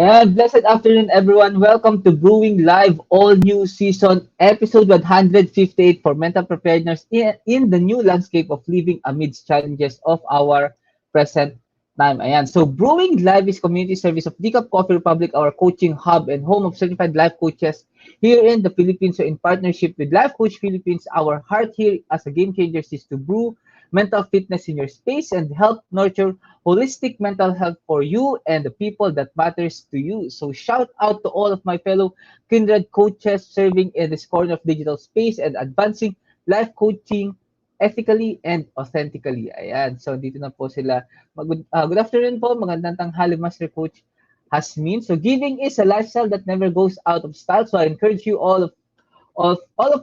And blessed afternoon, everyone. Welcome to Brewing Live, all new season, episode 158 for mental preparedness in the new landscape of living amidst challenges of our present time. Ayan. So, Brewing Live is community service of Decaf Coffee Republic, our coaching hub and home of certified life coaches here in the Philippines. So, in partnership with Life Coach Philippines, our heart here as a game changer is to brew mental fitness in your space and help nurture holistic mental health for you and the people that matters to you. So shout out to all of my fellow kindred coaches serving in this corner of digital space and advancing life coaching ethically and authentically. Ayan. So dito na po sila. Good afternoon po. Magandang tanghali, Master Coach Hasmin. So giving is a lifestyle that never goes out of style. So I encourage you all of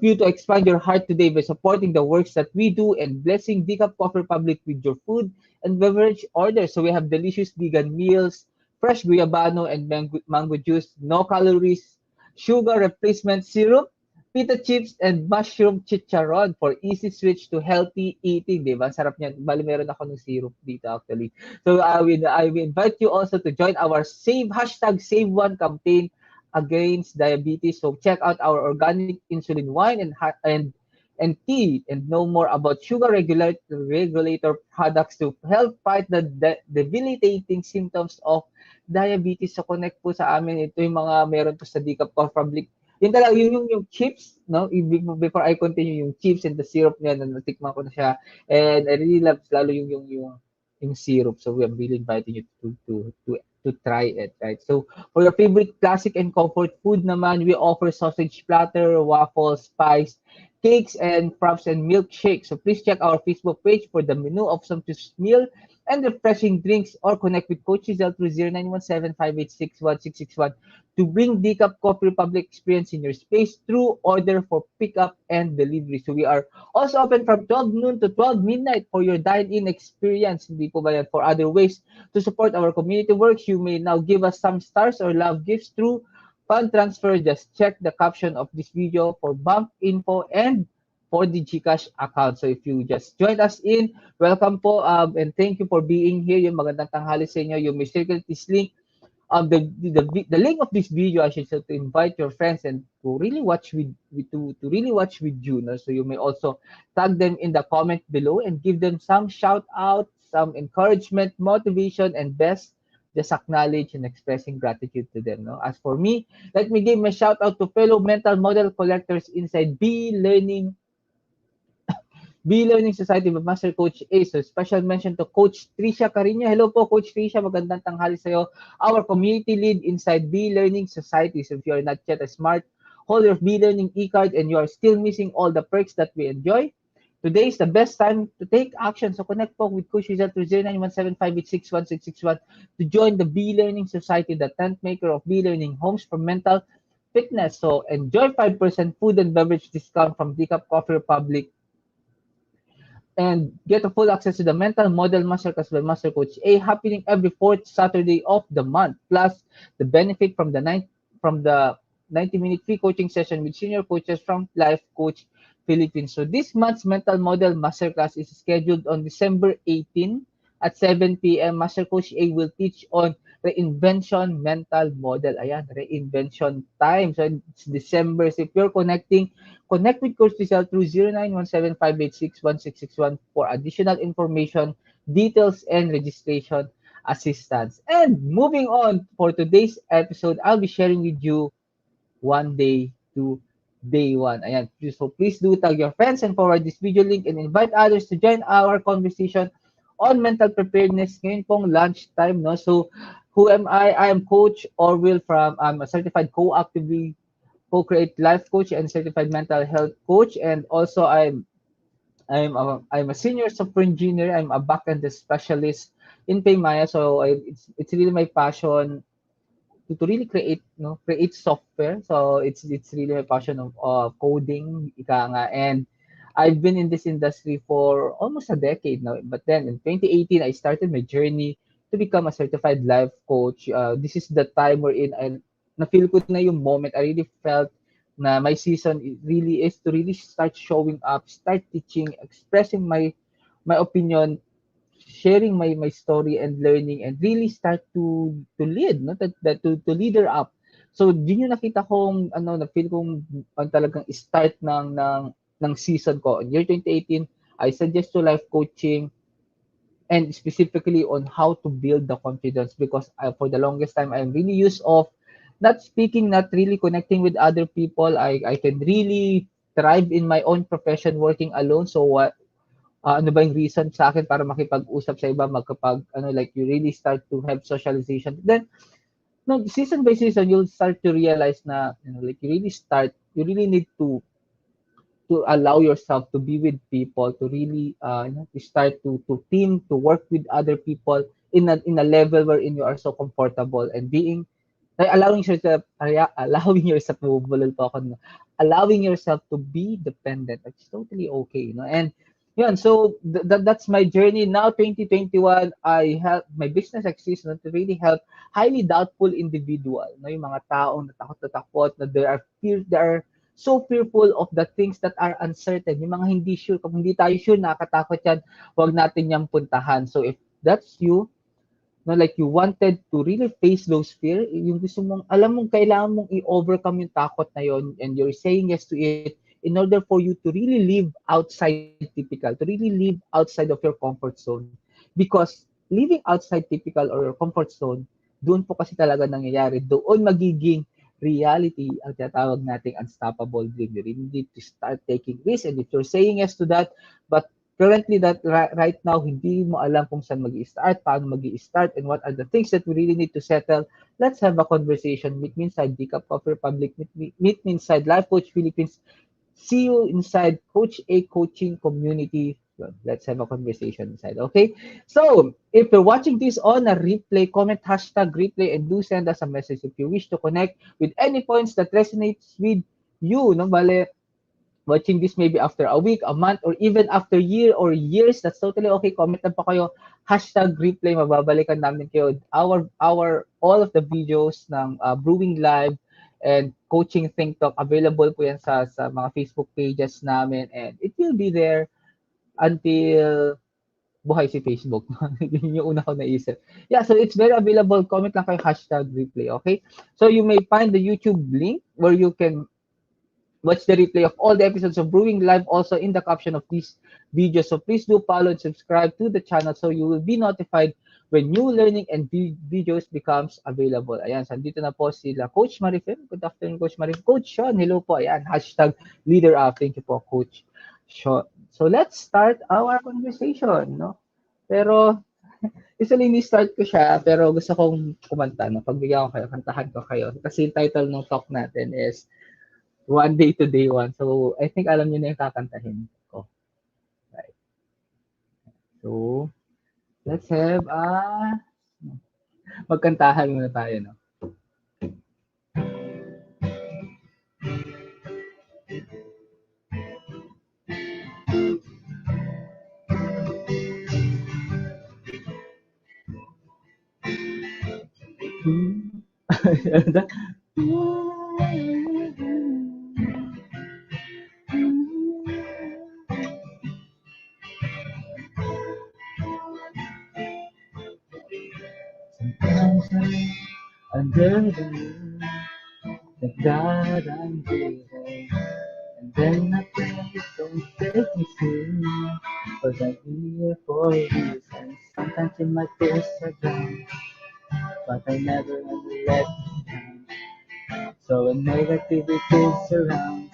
you to expand your heart today by supporting the works that we do and blessing Decaf Coffee Republic with your food and beverage orders. So we have delicious vegan meals, fresh guayabano and mango juice, no calories, sugar replacement syrup, pita chips, and mushroom chicharon for easy switch to healthy eating. Diba? Sarap niyan. Bali, meron ako ng syrup dito actually. So I will invite you also to join our Save One campaign against diabetes. So check out our organic insulin wine and tea and know more about sugar regulator products to help fight the debilitating symptoms of diabetes. So connect po sa amin. Ito yung mga meron po sa Decaf Coffee Public. Yun talaga, yung chips, no? Before I continue, yung chips and the syrup niya, na natikman ko na siya. And I really love, lalo yung syrup. So I'm really inviting you to try it, right? So for your favorite classic and comfort food naman, we offer sausage platter, waffles, pies, cakes, and props and milkshakes. So please check our Facebook page for the menu of sumptuous meal and refreshing drinks or connect with Coach Rezzhel through 0917-586-1661 to bring Decaf Coffee Republic experience in your space through order for pickup and delivery. So we are also open from 12 noon to 12 midnight for your dine-in experience. Hindi po ba yan? For other ways to support our community works, you may now give us some stars or love gifts through fund transfer. Just check the caption of this video for bank info and for the GCash account. So if you just joined us in, welcome po and thank you for being here. Yung magandang tanghali sa inyo. You may circle this link the link of this video, I should say, to invite your friends and to really watch to really watch with you. No? So you may also tag them in the comment below and give them some shout out, some encouragement, motivation, and best just acknowledge and expressing gratitude to them. No? As for me, let me give my shout out to fellow mental model collectors inside B-Learning Society with Master Coach A. So special mention to Coach Trisha Carino. Hello po, Coach Trisha. Magandang tanghali sa'yo. Our community lead inside B-Learning Society. So if you are not yet a smart holder of B-Learning e-card and you are still missing all the perks that we enjoy, today is the best time to take action. So connect po with Coach Rezzhel through 0917-586-1661 to join the B-Learning Society, the tent maker of B-Learning Homes for Mental Fitness. So enjoy 5% food and beverage discount from Decaf Coffee Republic and get a full access to the Mental Model Masterclass by Master Coach A happening every fourth Saturday of the month. Plus, the benefit from the 90-minute free coaching session with senior coaches from Life Coach Philippines. So this month's Mental Model Masterclass is scheduled on December 18 at 7 p.m. Master Coach A will teach on reinvention mental model. Ayan, reinvention time. So it's December. So if you're connect with Coach Rezzhel through 0917-586-1661 for additional information, details, and registration assistance. And moving on, for today's episode, I'll be sharing with you one day to day one. Ayan. So please do tag your friends and forward this video link and invite others to join our conversation on mental preparedness ngayon pong lunchtime. No? So who am I? I am Coach Orvyl I'm a certified co-create life coach and certified mental health coach. And also I'm a senior software engineer. I'm a backend specialist in Paymaya. So it's really my passion to really create software. So it's really my passion of coding, ika nga. And I've been in this industry for almost a decade now. But then in 2018, I started my journey to become a certified life coach. This is the time wherein na-feel ko na yung moment. I really felt na my season really is to really start showing up, start teaching, expressing my opinion, sharing my story and learning and really start to lead, no? To leader up. So yun yung nakita kong ano na feel kong talagang start ng season ko. In year 2018, I suggest to life coaching and specifically on how to build the confidence because for the longest time I'm really used of not speaking, not really connecting with other people. I can really thrive in my own profession working alone. So what ano ba yung reason sa akin para makipag-usap sa iba, magkapag ano like you really start to have socialization. Then no, season by season you'll start to realize na like you really need to allow yourself to be with people, to really to start to team, to work with other people in a level wherein you are so comfortable and being like allowing yourself bubulol po ako, no? Allowing yourself to be dependent. It's totally okay, and yun, so that's my journey now. 2021, I help my business exists, no, to really help highly doubtful individual, no, yung mga taong natakot na they are so fearful of the things that are uncertain, yung mga hindi sure. Kung hindi tayo sure, nakakatakot yan, wag natin yang puntahan. So if that's you, no, like you wanted to really face those fear, yung gusto mong, alam mong kailangan mong i-overcome yung takot na yon, and you're saying yes to it in order for you to really live outside typical, to really live outside of your comfort zone. Because living outside typical or your comfort zone, doon po kasi talaga nangyayari. Doon magiging reality ang tinatawag nating unstoppable dream. You really need to start taking risks, and if you're saying yes to that, but currently that right now hindi mo alam kung saan mag-i-start, paano mag-i-start, and what are the things that we really need to settle, let's have a conversation. Meet me inside GCash Coffee Republic, meet me inside Life Coach Philippines. See you inside Coach A Coaching Community. Let's have a conversation inside, okay? So, if you're watching this on a replay, comment hashtag replay and do send us a message if you wish to connect with any points that resonates with you, no? Bale, watching this maybe after a week, a month, or even after year or years, that's totally okay. Comment lang pa kayo, hashtag replay, mababalikan namin kayo. All of the videos ng Brewing Live and Coaching Think Talk, available po yan sa mga Facebook pages namin, and it will be there until buhay si Facebook. Yun yung una ko naisip. Yeah, so it's very available. Comment lang kayo, hashtag replay, okay? So you may find the YouTube link where you can watch the replay of all the episodes of Brewing Live also in the caption of this video. So please do follow and subscribe to the channel so you will be notified when new learning and videos becomes available. Ayan, so dito na po sila Coach Marifem. Good afternoon, Coach Marifem. Coach Sean, hello po. Ayan, hashtag leader up. Thank you po, Coach Sean. So let's start our conversation, no? Pero usually ni-start ko siya, pero gusto kong kumanta, no? Pagbigyan ko kayo, kantahan ko kayo. Kasi yung title ng talk natin is One Day to Day One. So, I think alam niyo na yung kakantahin ko. Right. So, let's have magkantahan muna tayo, no? Under the moon, that I'm breathing, and then I pray, don't take me soon, cause I'm here for a reason. Sometimes in my tears are drowned, but I never ever let you down. So when negativity surrounds,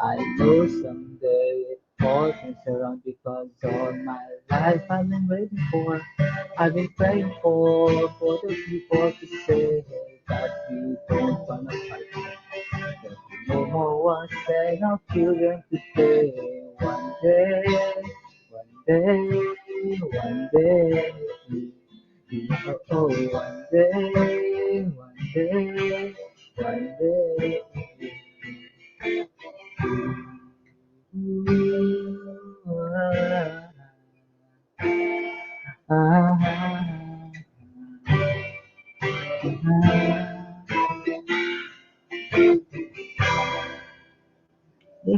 I know someday it all turns around, because all my life I've been waiting for, I've been praying for the people to say that we don't wanna fight. That no more wars and our children to stay. One day, one day, one day. Oh, one day, one day, one day.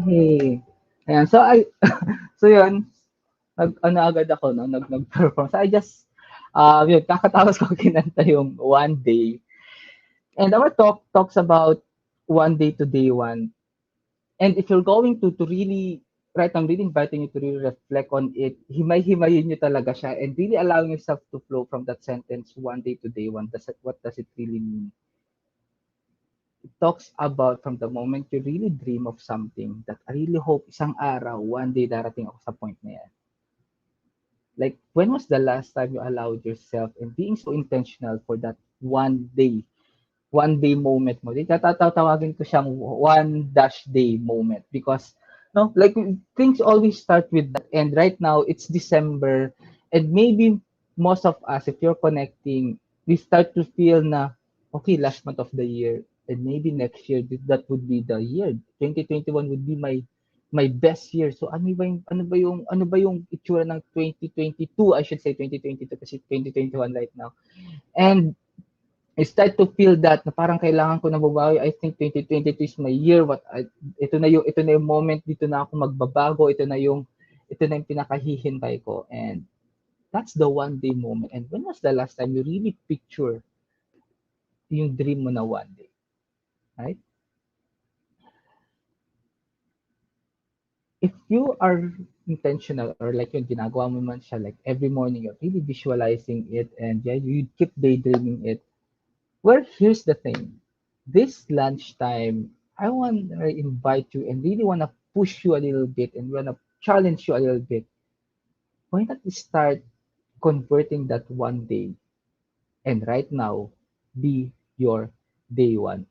Hey. Ayan, so so yun, Ano agad ako, no? Nag-perform. So I just, yun, kakatapos ko kinanta yung One Day. And our talks about One Day to Day One. And if you're going to really, right, I'm really inviting you to really reflect on it. Himay-himayin nyo talaga siya and really allowing yourself to flow from that sentence, One Day to Day One. What does it really mean? It talks about from the moment you really dream of something that I really hope isang araw, one day darating ako sa point na yan. Like, when was the last time you allowed yourself and being so intentional for that one day moment mo? Tatawagin ko siyang one dash day moment because no, like things always start with that. And right now it's December, and maybe most of us, if you're connecting, we start to feel na okay, last month of the year, and maybe next year that would be the year. 2021 would be my best year. So ano ba yung itsura ng 2022? I should say 2022 kasi 2021 right now. And I start to feel that na parang kailangan ko na bumawi. I think 2022 is my year. Ito na yung moment, dito na ako magbabago. Ito na yung pinakahihintay ko. And that's the one day moment. And when was the last time you really picture yung dream mo na one day? Right? If you are intentional or like yung ginagawa mo man siya, like every morning you're really visualizing it and yeah, you keep daydreaming it. Well, here's the thing. This lunchtime, I want to invite you and really want to push you a little bit and want to challenge you a little bit. Why not start converting that one day and right now be your day one?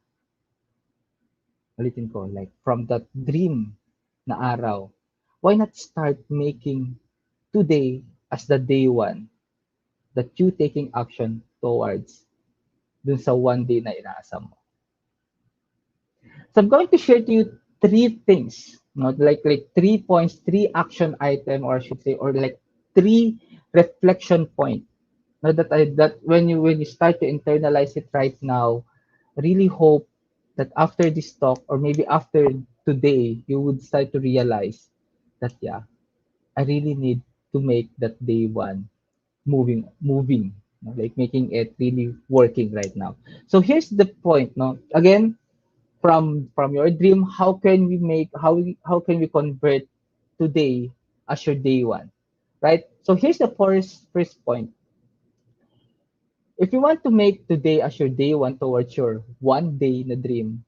Ulitin ko, like from that dream na araw, why not start making today as the day one that you taking action towards dun sa one day na inaasam mo? So I'm going to share to you three things, like 3 points, three action item, or I should say, or like three reflection point. No, that when you start to internalize it right now, really hope that after this talk or maybe after today, you would start to realize that yeah, I really need to make that day one moving, like making it really working right now. So here's the point, no? Again, from your dream, how can we convert today as your day one, right? So here's the first point. If you want to make today as your day one towards your one day na dream,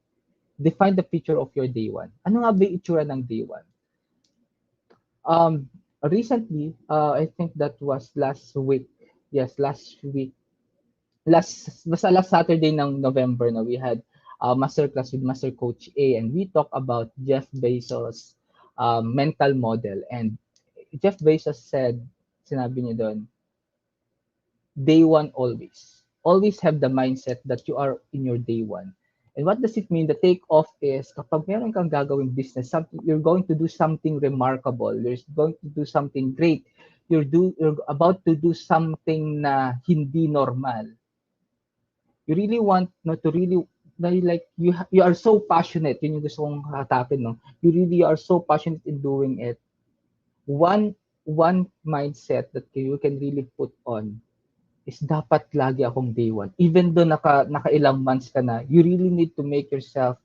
define the picture of your day one. Ano nga ba yung itsura ng day one? Recently, I think that was last week. Yes, last week. Basta last Saturday ng November na we had a masterclass with Master Coach A, and we talk about Jeff Bezos' mental model. And Jeff Bezos said, sinabi niya doon, day one always. Always have the mindset that you are in your day one. And what does it mean? The take off is kapag meron kang gagawing business, you're going to do something remarkable. You're going to do something great. You're about to do something na hindi normal. You really want no to really like you are so passionate, yun yung gusto kong hatapin, no? You really are so passionate in doing it. One mindset that you can really put on is dapat lagi akong day one. Even though naka ilang months ka na, you really need to make yourself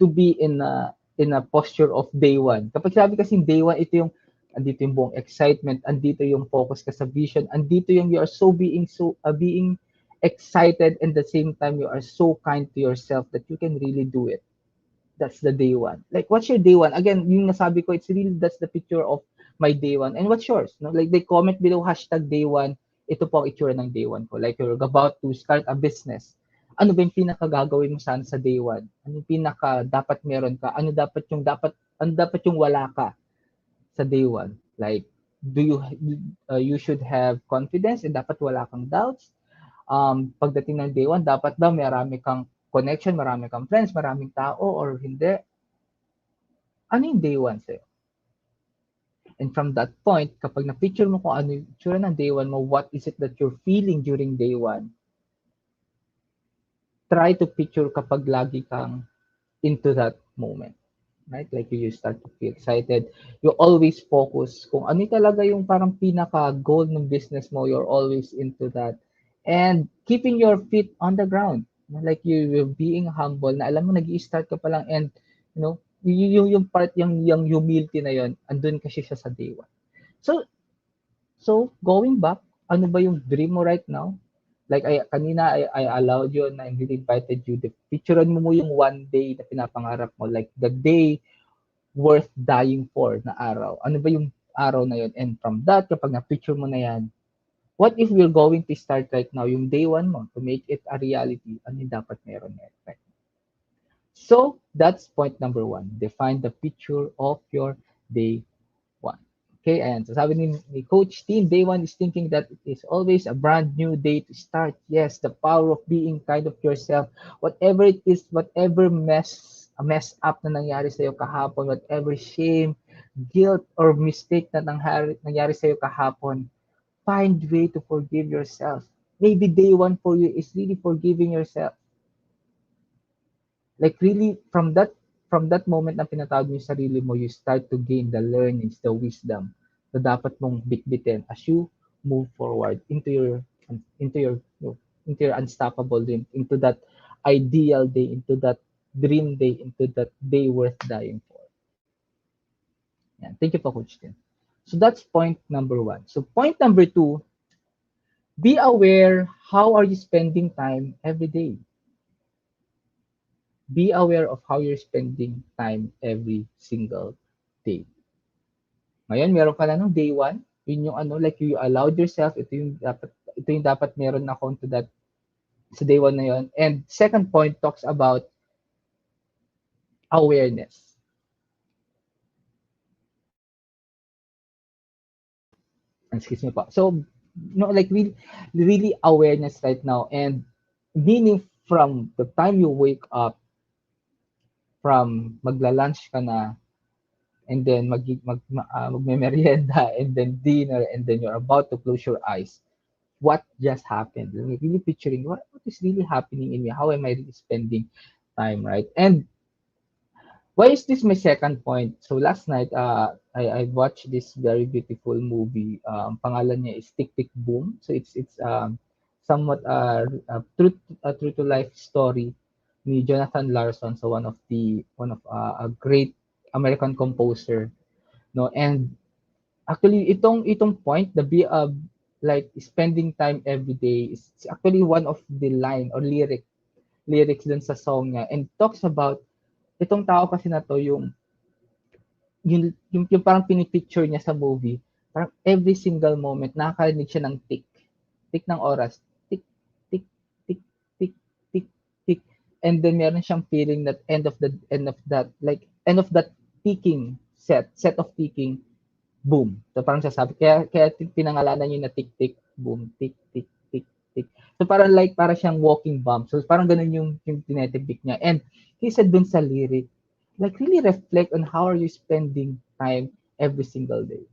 to be in a posture of day one. Kapag sabi kasi day one, ito yung andito yung buong excitement, andito yung focus ka sa vision, andito yung you are being excited, and at the same time you are so kind to yourself that you can really do it. That's the day one. Like, what's your day one? Again, yung nasabi ko, it's really, that's the picture of my day one. And what's yours? No? Like, they comment below, #day one. Ito po ang itsura ng day one ko. Like, you're about to start a business. Ano ba yung pinaka gagawin mo sana sa day one? Ano yung pinaka dapat meron ka? Ano dapat yung wala ka sa day one? Like, you should have confidence and dapat wala kang doubts. Pagdating ng day one, dapat daw marami kang connection, marami kang friends, maraming tao, or hindi. Ano yung day one sa'yo? And from that point, kapag na-picture mo kung ano yung itsura ng day one mo, what is it that you're feeling during day one, try to picture kapag lagi kang into that moment. right? Like you start to feel excited. You always focus kung ano talaga yung parang pinaka-goal ng business mo. You're always into that. And keeping your feet on the ground. Like you're being humble na alam mo, nag-i-start ka pa lang and, you know, yung part, yung humility na yon andun kasi siya sa day one. So, so going back, ano ba yung dream mo right now? Like kanina I allowed you na really invited you. Picturean mo yung one day na pinapangarap mo. Like the day worth dying for na araw. Ano ba yung araw na yun? And from that, kapag na-picture mo na yan, what if we're going to start right now, yung day one mo, to make it a reality, ano yung dapat meron yan? Right? So, that's point number one. Define the picture of your day one. Okay, and so sabi ni Coach Team, day one is thinking that it is always a brand new day to start. Yes, the power of being kind of yourself. Whatever it is, whatever mess up na nangyari sa'yo kahapon, whatever shame, guilt, or mistake na nangyari sa'yo kahapon, find way to forgive yourself. Maybe day one for you is really forgiving yourself. Like really, from that moment na pinatawag mo yung sarili mo, you start to gain the learnings, the wisdom na dapat mong bitbitin as you move forward into your into your unstoppable dream, into that ideal day, into that dream day, into that day worth dying for. Yeah, thank you po, Coach Tim. So that's point number one. So point number two, be aware how are you spending time every day. Be aware of how you're spending time every single day. Ngayon, meron ka na nung day one, yun yung ano, like you allowed yourself, ito yung dapat meron na to that sa day one na yun. And second point talks about awareness. Excuse me po. So, like really awareness right now and meaning from the time you wake up, from magla-lunch ka na, and then magme-merienda, and then dinner, and then you're about to close your eyes. What just happened? Like really picturing what is really happening in me? How am I really spending time, right? And why is this my second point? So last night, I watched this very beautiful movie. Pangalan niya is Tick Tick Boom. So it's somewhat a true to life story ni Jonathan Larson. So one of a great American composer, no. And actually, itong point, the be like spending time every day is actually one of the line or lyrics dun sa song niya, and talks about itong tao kasi na to yung parang pinipicture niya sa movie, parang every single moment nakakarinig siya ng tick ng oras, tick, tick, tick, tick, tick, tick, and then meron siyang feeling that end of that ticking set of ticking, boom. So parang sasabi, kaya pinangalanan niya na tick, tick, boom, tick, tick, tick, tick. So parang like, para siyang walking bomb. So parang ganun yung tinetipik niya. And he said dun sa lyric, like really reflect on how are you spending time every single day.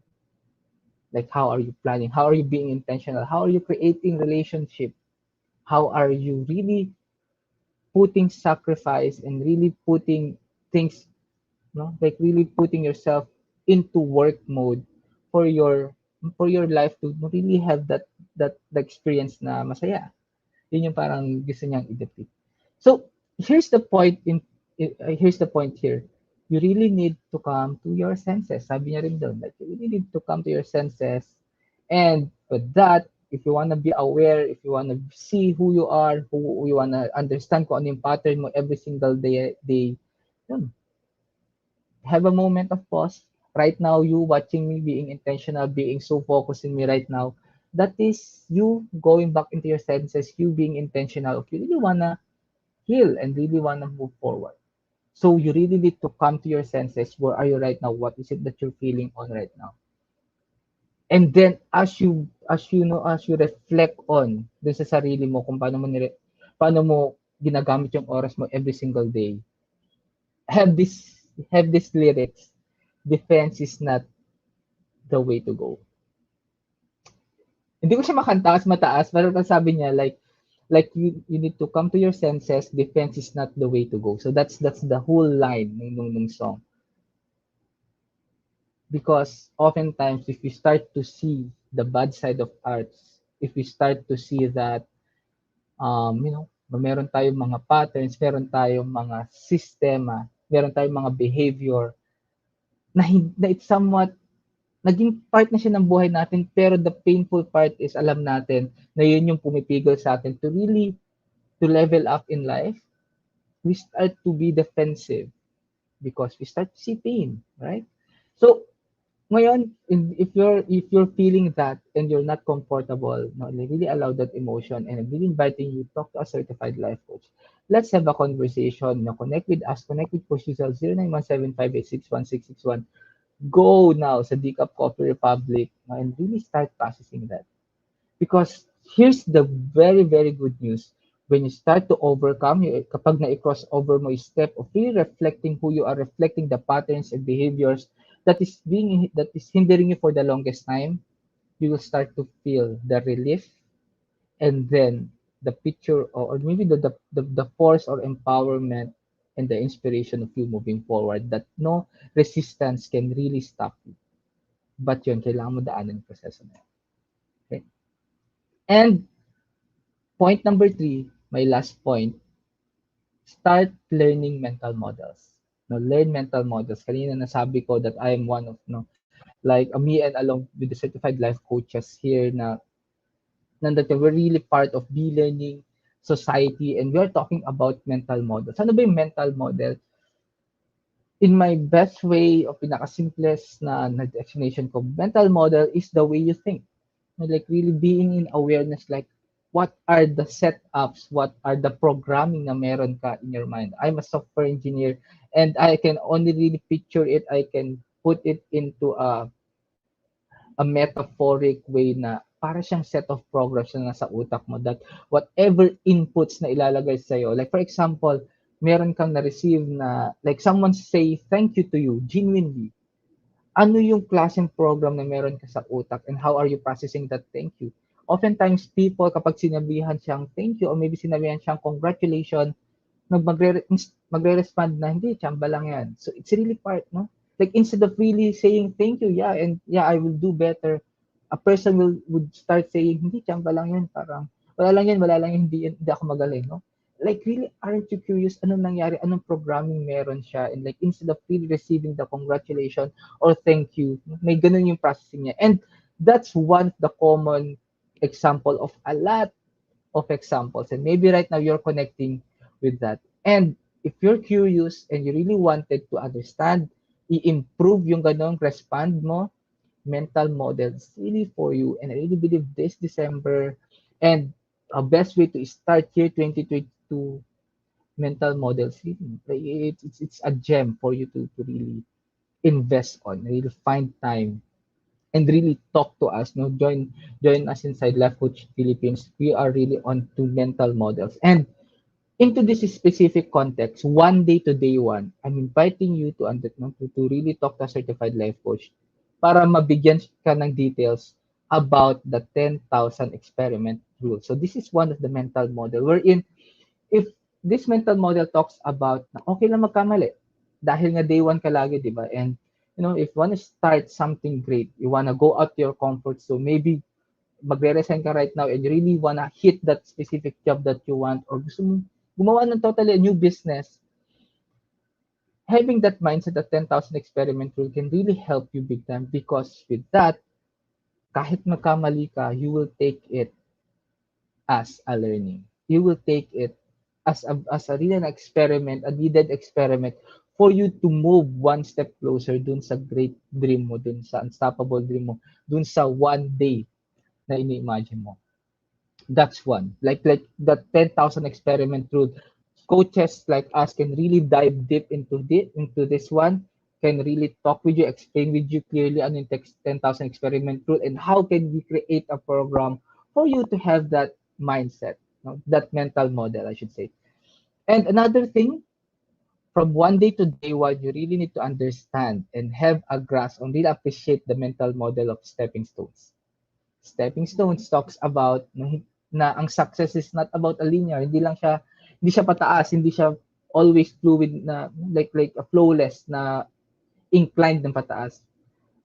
Like how are you planning? How are you being intentional? How are you creating relationship? How are you really putting sacrifice and really putting things, no, like really putting yourself into work mode for your life to really have that the experience na masaya. Yun yung parang gusto niyang i-depict. So here's the point here. You really need to come to your senses. Sabi niya rin doon, like you really need to come to your senses. And with that, if you want to be aware, if you want to see who you are, who you want to understand kung ano yung pattern mo every single day, yun, have a moment of pause. Right now, you watching me being intentional, being so focused in me right now, that is you going back into your senses, you being intentional. If you really wanna heal and really wanna move forward. So you really need to come to your senses. Where are you right now? What is it that you're feeling on right now? And then as you reflect on dun sa sarili mo kung paano mo ginagamit yung oras mo every single day. Have this lyrics. Defense is not the way to go. Hindi ko siya makanta kasi mataas, pero sabi niya like you need to come to your senses, defense is not the way to go. So that's the whole line ng song. Because oftentimes, if we start to see the bad side of arts, if we start to see that, meron tayong mga patterns, meron tayong mga sistema, meron tayong mga behavior na it's somewhat naging part na siya ng buhay natin, pero the painful part is alam natin na yun yung pumipigil sa atin to really to level up in life. We start to be defensive because we start to see pain, right? So ngayon, if you're feeling that and you're not comfortable, no, really allow that emotion, and I'm really inviting you to talk to a certified life coach. Let's have a conversation. No, connect with us. Connect with Coach Rezzhel 0917586161. Go now sa Decaf Coffee Republic, no, and really start processing that. Because here's the very, very good news. When you start to overcome, kapag na-cross over mo yung step of really reflecting who you are, reflecting the patterns and behaviors that is hindering you for the longest time, you will start to feel the relief, and then the picture, or maybe the force or empowerment and the inspiration of you moving forward, that no resistance can really stop you. But yun, kailangan mo daanan yung proseso na yun. Okay? And point number 3, my last point, start learning mental models. No, learn mental models. Kanina nasabi ko that I am one of, no, like me and along with the certified life coaches here na that we're really part of Be Learning Society, and we're talking about mental models. Ano ba yung mental model? In my best way, o pinaka-simplest na explanation ko, mental model is the way you think. Like really being in awareness, like what are the setups, what are the programming na meron ka in your mind. I'm a software engineer, and I can only really picture it, I can put it into a metaphoric way na para siyang set of programs na nasa utak mo, that whatever inputs na ilalagay sa'yo, like for example, meron kang na-receive na, like someone say thank you to you, genuinely, ano yung klaseng program na meron ka sa utak, and how are you processing that thank you? Oftentimes, people, kapag sinabihan siyang thank you, or maybe sinabihan siyang congratulations, magre-respond na, hindi, tsamba lang yan. So, it's really part, no? Like, instead of really saying thank you, yeah, and yeah, I will do better, a person would start saying, hindi, tsamba lang yan, parang, wala lang yan, hindi ako magaling, no? Like, really, aren't you curious anong nangyari, anong programming meron siya, and like, instead of really receiving the congratulations or thank you, may ganun yung processing niya. And that's one of the common example of a lot of examples. And maybe right now you're connecting with that. And if you're curious and you really wanted to understand, i-improve yung ganong respond mo, mental models really for you. And I really believe this December, and a best way to start here 2022, mental models, it's a gem for you to really invest on, really find time and really talk to us. No, join us inside Life Coach Philippines. We are really on to mental models. And into this specific context, one day to day one, I'm inviting you to really talk to a certified life coach para mabigyan ka ng details about the 10,000 experiment rule. So this is one of the mental model wherein if this mental model talks about na okay lang magkamali dahil nga day one ka lagi, di ba? And if you want to start something great, you want to go out to your comfort zone, maybe magre-resign ka right now and you really want to hit that specific job that you want, or gusto mo gumawa ng totally a new business, having that mindset that 10,000 experiment rule can really help you big time, because with that, kahit magkamali ka, you will take it as a learning. You will take it as a real experiment, a needed experiment for you to move one step closer dun sa great dream mo, dun sa unstoppable dream mo, dun sa one day na ini-imagine mo. That's one. Like the 10,000 experiment rule. Coaches like us can really dive deep into this one, can really talk with you, explain with you clearly ano yung 10,000 experiment rule, and how can we create a program for you to have that mindset, that mental model, I should say. And another thing, from one day to day one, you really need to understand and have a grasp on, really appreciate the mental model of stepping stones. Stepping stones talks about na ang success is not about a linear, hindi siya pataas, hindi siya always fluid na like a flowless na inclined ng pataas.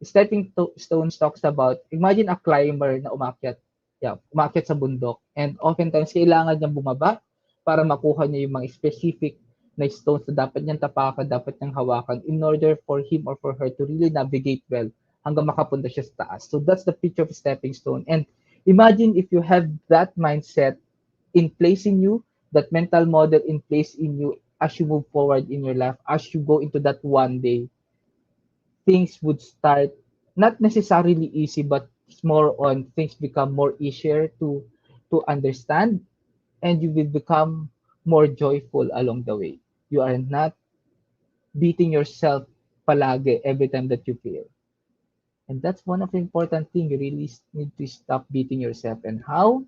Stones talks about, imagine a climber na umakyat, umakyat sa bundok, and oftentimes kailangan niyang bumaba para makuha niya yung mga specific na stones na dapat niyang tapakan, dapat niyang hawakan in order for him or for her to really navigate well hanggang makapunta siya sa taas. So that's the picture of stepping stone. And imagine if you have that mindset in place in you, that mental model in place in you as you move forward in your life, as you go into that one day, things would start not necessarily easy, but it's more on things become more easier to understand, and you will become more joyful along the way. You are not beating yourself palagi every time that you fail. And that's one of the important thing. You really need to stop beating yourself. And how?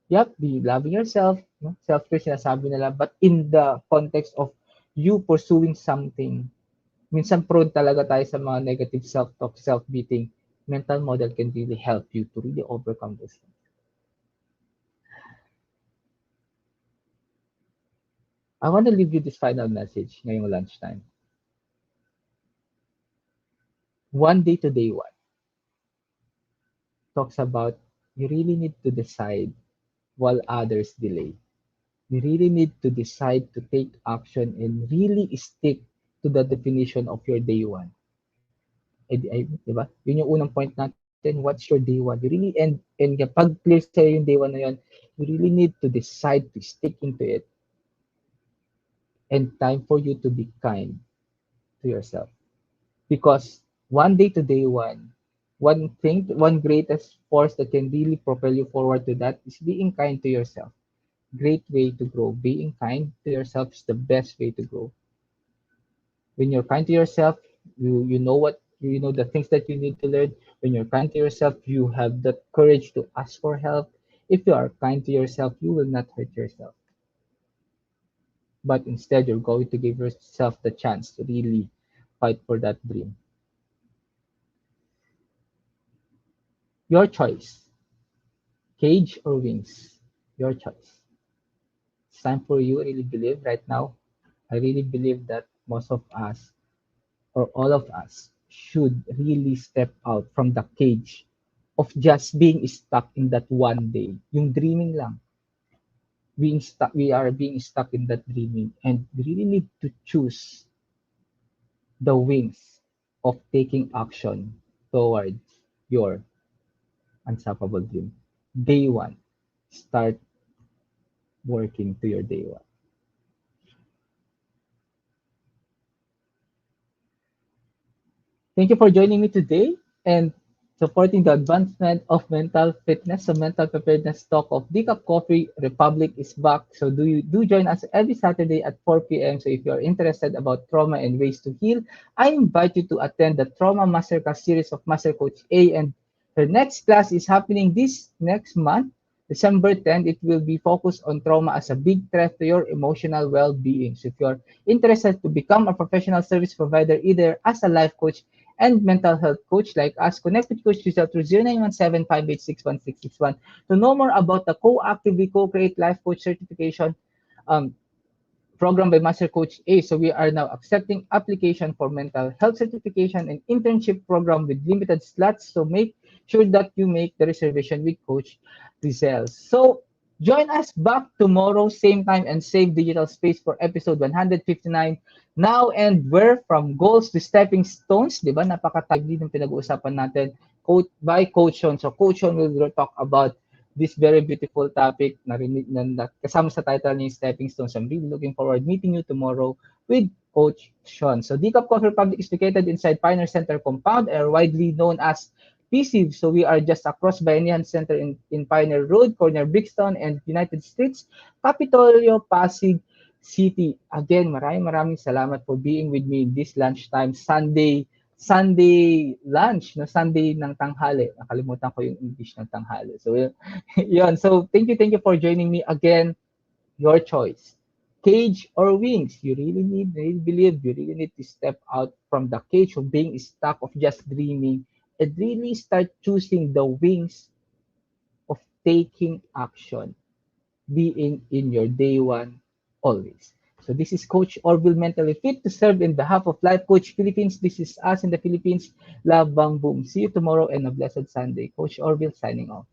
Yep, be loving yourself. No? Self-care sinasabi nila. But in the context of you pursuing something, minsan prone talaga tayo sa mga negative self-talk, self-beating. Mental model can really help you to really overcome those things. I want to leave you this final message ngayong lunchtime. One day to day one talks about you really need to decide while others delay. You really need to decide to take action and really stick to the definition of your day one. Di ba? Yun yung unang point natin, what's your day one? You really, and kapag clear sa'yo yung day one na yun, you really need to decide to stick into it. And time for you to be kind to yourself. Because one day to day one thing, one greatest force that can really propel you forward to that is being kind to yourself. Great way to grow. Being kind to yourself is the best way to grow. When you're kind to yourself, you know what you know the things that you need to learn. When you're kind to yourself, you have the courage to ask for help. If you are kind to yourself, you will not hurt yourself. But instead, you're going to give yourself the chance to really fight for that dream. Your choice. Cage or wings? Your choice. It's time for you. I really believe right now. I really believe that most of us or all of us should really step out from the cage of just being stuck in that one day. Yung dreaming lang. We are being stuck in that dreaming, and we really need to choose the wings of taking action towards your unstoppable dream. Day one, start working to your day one. Thank you for joining me today and supporting the advancement of mental fitness. So mental preparedness talk of Decaf Coffee Republic is back. So do join us every Saturday at 4 p.m. So if you are interested about trauma and ways to heal, I invite you to attend the Trauma Masterclass series of Master Coach A, and her next class is happening this next month, December 10th. It will be focused on trauma as a big threat to your emotional well-being. So if you're interested to become a professional service provider, either as a life coach and mental health coach like us, connect with Coach Rezzhel through 0917-586-1661 to know more about the Co-Actively Co-Create Life Coach Certification um, program by Master Coach A. So we are now accepting application for mental health certification and internship program with limited slots. So make sure that you make the reservation with Coach Rezzhel. So join us back tomorrow, same time and same digital space for episode 159. Now and where from goals to stepping stones, di ba? Napaka-timely ng pinag-uusapan natin by Coach Sean. So Coach Sean will talk about this very beautiful topic na kasama sa title niya, Stepping Stones. I'm really looking forward meeting you tomorrow with Coach Sean. So Decaf Coffee Republic is located inside Pioneer Center Compound, or widely known as PCV. So we are just across Bayanihan Center in Pioneer Road, corner Brixton and United Streets, Capitolio, Pasig City. Again, maraming salamat for being with me this lunchtime Sunday lunch, no, Sunday ng tanghali. Nakalimutan ko yung English ng tanghali. So, yun. So, thank you for joining me again. Your choice. Cage or wings? You really believe, you really need to step out from the cage of being stuck, of just dreaming, and really start choosing the wings of taking action, being in your day one always. So, So this is Coach Orvyl, mentally fit to serve in behalf of Life Coach Philippines. This is us in the Philippines. Love, bang, boom. See you tomorrow and a blessed Sunday. Coach Orvyl signing off.